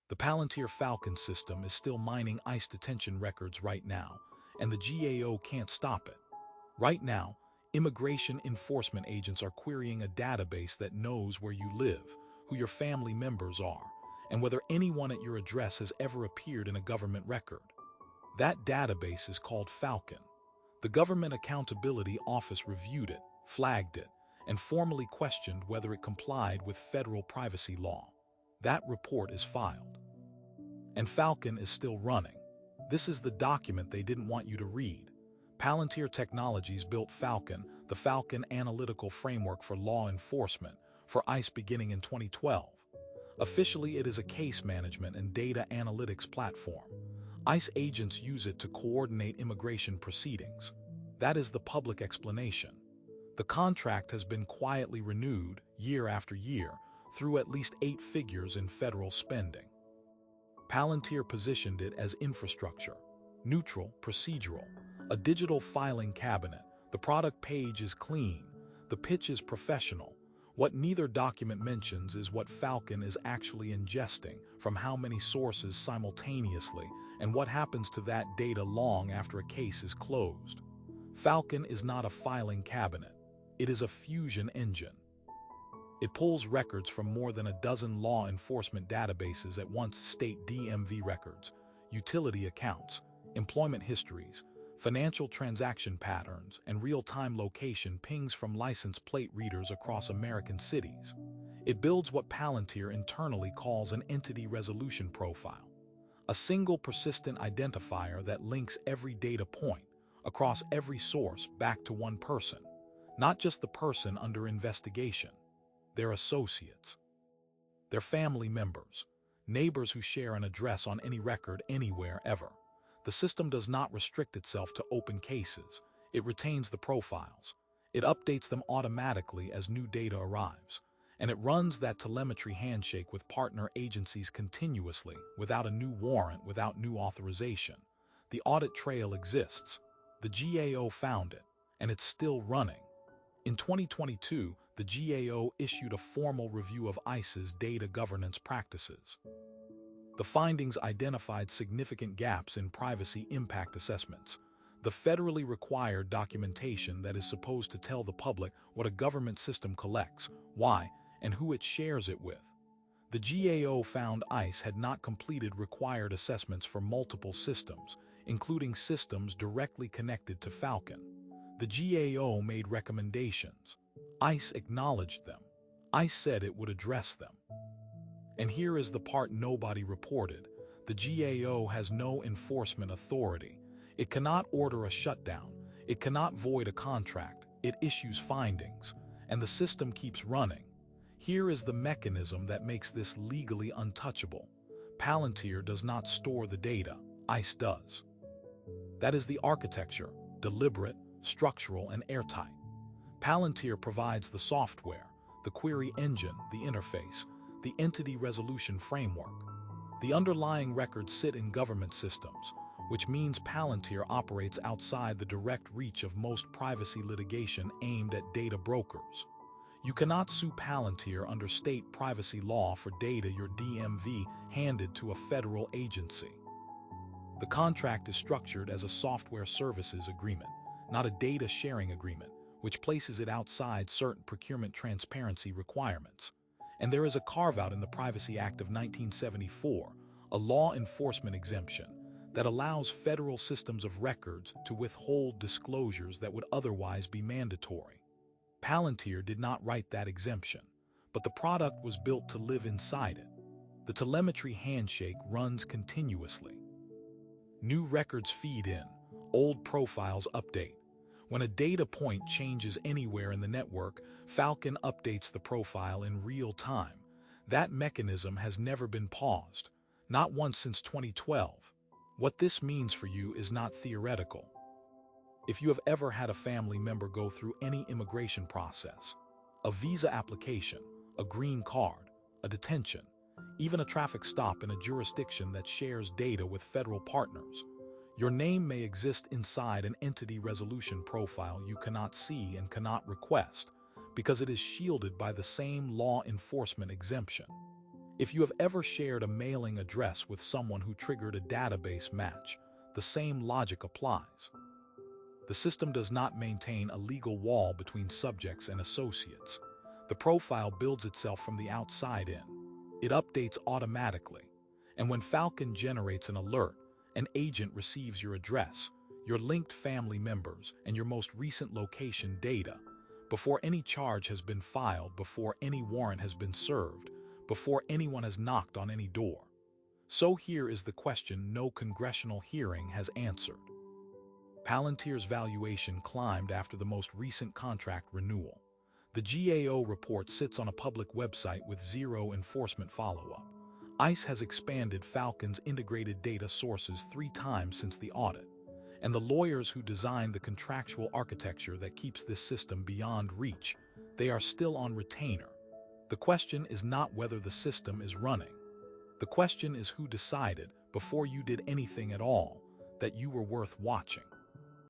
The Palantir FALCON system is still mining ICE detention records right now, and the GAO can't stop it. Right now, immigration enforcement agents are querying a database that knows where you live, who your family members are, and whether anyone at your address has ever appeared in a government record. That database is called FALCON. The Government Accountability Office reviewed it, flagged it, and formally questioned whether it complied with federal privacy law. That report is filed. And FALCON is still running. This is the document they didn't want you to read. Palantir Technologies built FALCON, the FALCON Analytical Framework for Law Enforcement, for ICE beginning in 2012. Officially, it is a case management and data analytics platform. ICE agents use it to coordinate immigration proceedings. That is the public explanation. The contract has been quietly renewed, year after year, through at least 8 figures in federal spending. Palantir positioned it as infrastructure, neutral, procedural, a digital filing cabinet. The product page is clean, the pitch is professional. What neither document mentions is what FALCON is actually ingesting, from how many sources simultaneously, and what happens to that data long after a case is closed. FALCON is not a filing cabinet. It is a fusion engine. It pulls records from more than a dozen law enforcement databases at once: state DMV records, utility accounts, employment histories, financial transaction patterns, and real-time location pings from license plate readers across American cities. It builds what Palantir internally calls an entity resolution profile, a single persistent identifier that links every data point across every source back to one person, not just the person under investigation, their associates, their family members, neighbors who share an address on any record anywhere ever. The system does not restrict itself to open cases. It retains the profiles. It updates them automatically as new data arrives. And it runs that telemetry handshake with partner agencies continuously, without a new warrant, without new authorization. The audit trail exists. The GAO found it, and it's still running. In 2022, the GAO issued a formal review of ICE's data governance practices. The findings identified significant gaps in privacy impact assessments, the federally required documentation that is supposed to tell the public what a government system collects, why, and who it shares it with. The GAO found ICE had not completed required assessments for multiple systems, including systems directly connected to FALCON. The GAO made recommendations. ICE acknowledged them. ICE said it would address them. And here is the part nobody reported. The GAO has no enforcement authority. It cannot order a shutdown. It cannot void a contract. It issues findings. And the system keeps running. Here is the mechanism that makes this legally untouchable. Palantir does not store the data. ICE does. That is the architecture, deliberate, structural, and airtight. Palantir provides the software, the query engine, the interface, the entity resolution framework. The underlying records sit in government systems, which means Palantir operates outside the direct reach of most privacy litigation aimed at data brokers. You cannot sue Palantir under state privacy law for data your DMV handed to a federal agency. The contract is structured as a software services agreement, not a data sharing agreement, which places it outside certain procurement transparency requirements. And there is a carve-out in the Privacy Act of 1974, a law enforcement exemption that allows federal systems of records to withhold disclosures that would otherwise be mandatory. Palantir did not write that exemption, but the product was built to live inside it. The telemetry handshake runs continuously. New records feed in, old profiles update. When a data point changes anywhere in the network, FALCON updates the profile in real time. That mechanism has never been paused, not once since 2012. What this means for you is not theoretical. If you have ever had a family member go through any immigration process, a visa application, a green card, a detention, even a traffic stop in a jurisdiction that shares data with federal partners, your name may exist inside an entity resolution profile you cannot see and cannot request because it is shielded by the same law enforcement exemption. If you have ever shared a mailing address with someone who triggered a database match, the same logic applies. The system does not maintain a legal wall between subjects and associates. The profile builds itself from the outside in. It updates automatically. And when Falcon generates an alert, an agent receives your address, your linked family members, and your most recent location data, before any charge has been filed, before any warrant has been served, before anyone has knocked on any door. So here is the question no congressional hearing has answered. Palantir's valuation climbed after the most recent contract renewal. The GAO report sits on a public website with zero enforcement follow-up. ICE has expanded Falcon's integrated data sources 3 times since the audit, and the lawyers who designed the contractual architecture that keeps this system beyond reach, they are still on retainer. The question is not whether the system is running. The question is who decided, before you did anything at all, that you were worth watching.